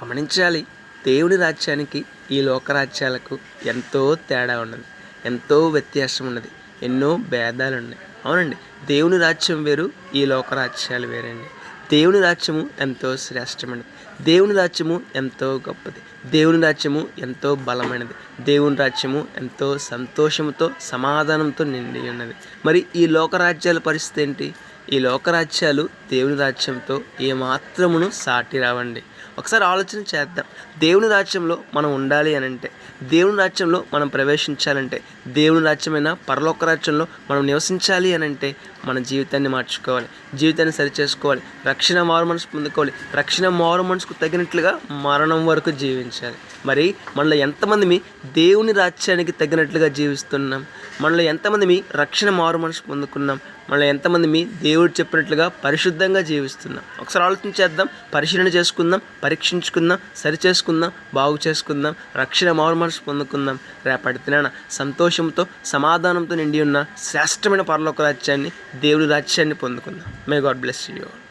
గమనించాలి. దేవుని రాజ్యానికి ఈ లోకరాజ్యాలకు ఎంతో తేడా ఉన్నది. ఎంతో వ్యత్యాసం ఉన్నది. ఎన్నో భేదాలున్నాయి. అవునండి. దేవుని రాజ్యం వేరు, ఈ లోకరాజ్యాలు వేరండి. దేవుని రాజ్యము ఎంతో శ్రేష్టమైనది. దేవుని రాజ్యము ఎంతో గొప్పది. దేవుని రాజ్యము ఎంతో బలమైనది. దేవుని రాజ్యము ఎంతో సంతోషంతో సమాధానంతో నిండి ఉన్నది. మరి ఈ లోకరాజ్యాల పరిస్థితి ఏంటి? ఈ లోకరాజ్యాలు దేవుని రాజ్యంతో ఏమాత్రమును సాటి రావండి. ఒకసారి ఆలోచన చేద్దాం. దేవుని రాజ్యంలో మనం ఉండాలి అని అంటే, దేవుని రాజ్యంలో మనం ప్రవేశించాలంటే, దేవుని రాజ్యమైన పరలోక రాజ్యంలో మనం నివసించాలి అని అంటే మన జీవితాన్ని మార్చుకోవాలి. జీవితాన్ని సరిచేసుకోవాలి. రక్షణ మారు మనసు పొందుకోవాలి. రక్షణ మారు మనసుకు తగినట్లుగా మరణం వరకు జీవించాలి. మరి మనలో ఎంతమంది దేవుని రాజ్యానికి తగినట్లుగా జీవిస్తున్నాం? మనలో ఎంతమంది రక్షణ మారు మనసు పొందుకున్నాం? మనలో ఎంతమంది దేవుడు చెప్పినట్లుగా పరిశుద్ధంగా జీవిస్తున్నాం? ఒకసారి ఆలోచించేద్దాం. పరిశీలన చేసుకుందాం, పరీక్షించుకుందాం, సరిచేసుకుందాం, బాగు చేసుకుందాం, రక్షణ మారు మనసు పొందుకుందాం. రేపటి దినాన సంతోషంతో సమాధానంతో నిండి ఉన్న శ్రేష్టమైన పరలోక రాజ్యాన్ని, దేవుడి రాజ్యాన్ని పొందుకుందాం. May God bless you.